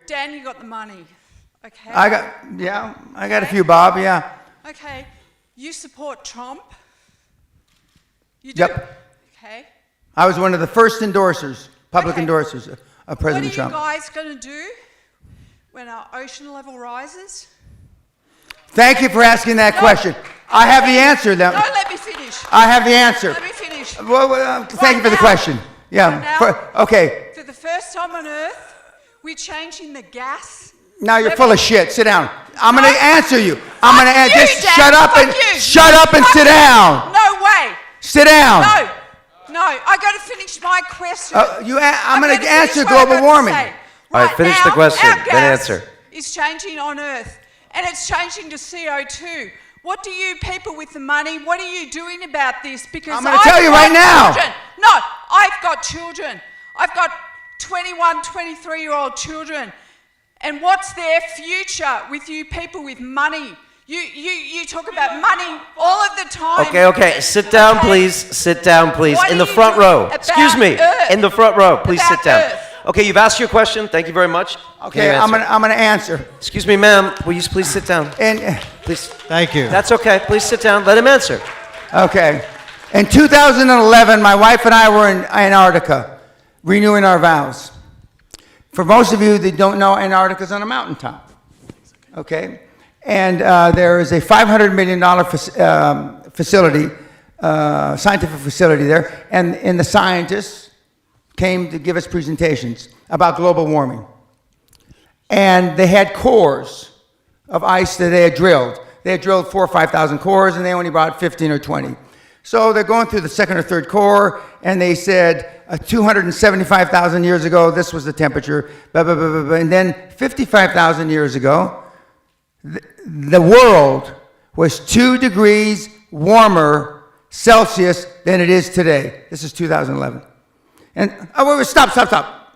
Dan, you got the money. Okay. I got a few, Bob, yeah. Okay. You support Trump? You do? Yep. Okay. I was one of the first endorsers, public endorsers of President Trump. What are you guys going to do when our ocean level rises? Thank you for asking that question. I have the answer. No, let me finish. I have the answer. Let me finish. Well, thank you for the question. Yeah. Okay. For the first time on Earth, we're changing the gas. Now you're full of shit. Sit down. I'm going to answer you. I'm going to answer. just shut up and sit down. No way. Sit down. No. I got to finish my question. I'm going to answer global warming. All right, finish the question, then answer. It's changing on Earth, and it's changing to CO2. What do you people with the money, what are you doing about this? Because I'm going to tell you right now. No, I've got children. I've got 21, 23-year-old children. And what's their future with you people with money? You talk about money all of the time. Okay. Sit down, please. Sit down, please. In the front row. Excuse me. In the front row. Please sit down. Okay, you've asked your question. Thank you very much. Okay, I'm gonna answer. Excuse me, ma'am. Will you please sit down? And please. Thank you. That's okay. Please sit down. Let him answer. Okay. In 2011, my wife and I were in Antarctica, renewing our vows. For most of you that don't know, Antarctica's on a mountaintop. Okay. And there is a $500 million facility, scientific facility there, and the scientists came to give us presentations about global warming. And they had cores of ice that they had drilled. They had drilled 4,000 or 5,000 cores, and they only brought 15 or 20. So they're going through the second or third core, and they said 275,000 years ago, this was the temperature, blah, blah, blah, blah, blah. And then 55,000 years ago, the world was 2 degrees warmer Celsius than it is today. This is 2011. And, stop.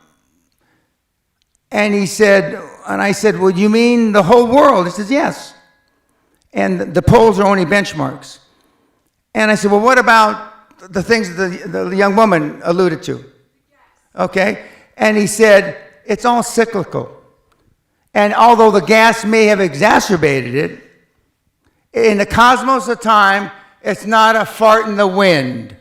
And he said, and I said, well, you mean the whole world? He says, yes. And the poles are only benchmarks. And I said, well, what about the things that the young woman alluded to? Okay. And he said, it's all cyclical. And although the gas may have exacerbated it, in the cosmos of time, it's not a fart in the wind.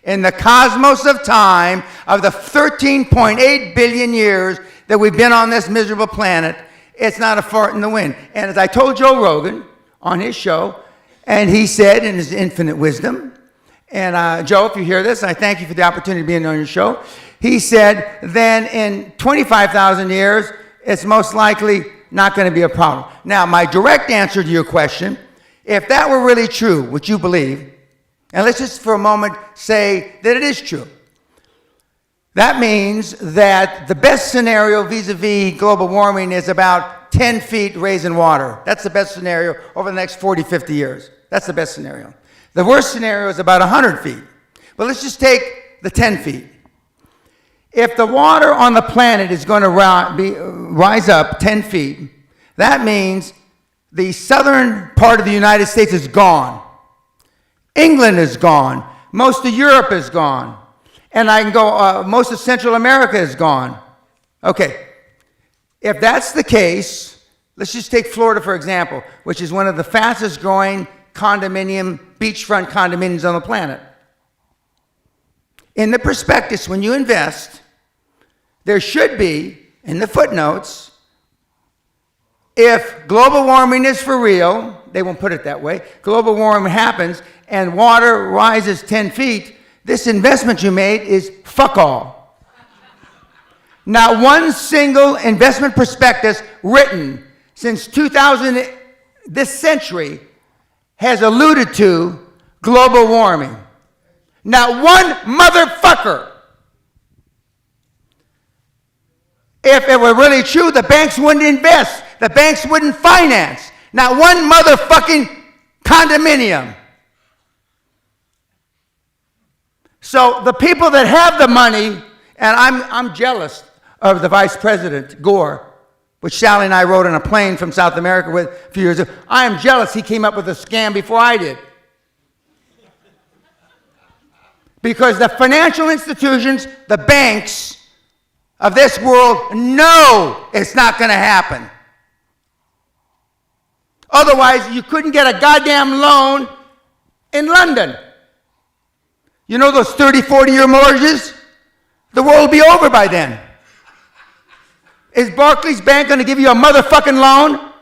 In the cosmos of time, of the 13.8 billion years that we've been on this miserable planet, it's not a fart in the wind. And as I told Joe Rogan on his show, and he said in his infinite wisdom, and Joe, if you hear this, I thank you for the opportunity to be on your show. He said, then in 25,000 years, it's most likely not going to be a problem. Now, my direct answer to your question, if that were really true, which you believe, and let's just for a moment say that it is true. That means that the best scenario vis-a-vis global warming is about 10 feet raise in water. That's the best scenario over the next 40, 50 years. That's the best scenario. The worst scenario is about 100 feet. But let's just take the 10 feet. If the water on the planet is going to rise up 10 feet, that means the southern part of the United States is gone. England is gone. Most of Europe is gone. And I can go, most of Central America is gone. Okay. If that's the case, let's just take Florida, for example, which is one of the fastest growing beachfront condominiums on the planet. In the prospectus, when you invest, there should be, in the footnotes, if global warming is for real, they won't put it that way, global warming happens and water rises 10 feet, this investment you made is fuck all. Not one single investment prospectus written since 2000, this century, has alluded to global warming. Not one motherfucker. If it were really true, the banks wouldn't invest. The banks wouldn't finance. Not one motherfucking condominium. So the people that have the money, and I'm jealous of the Vice President, Gore, which Sally and I rode on a plane from South America with a few years ago. I am jealous he came up with a scam before I did. Because the financial institutions, the banks, of this world know it's not going to happen. Otherwise, you couldn't get a goddamn loan in London. You know those 30, 40-year mortgages? The world will be over by then. Is Barclays Bank going to give you a motherfucking loan?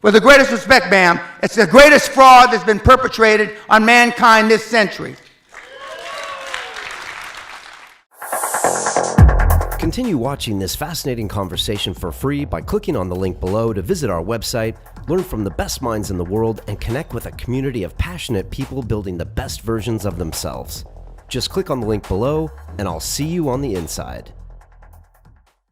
With the greatest respect, ma'am, it's the greatest fraud that's been perpetrated on mankind this century. Continue watching this fascinating conversation for free by clicking on the link below to visit our website, learn from the best minds in the world, and connect with a community of passionate people building the best versions of themselves. Just click on the link below, and I'll see you on the inside.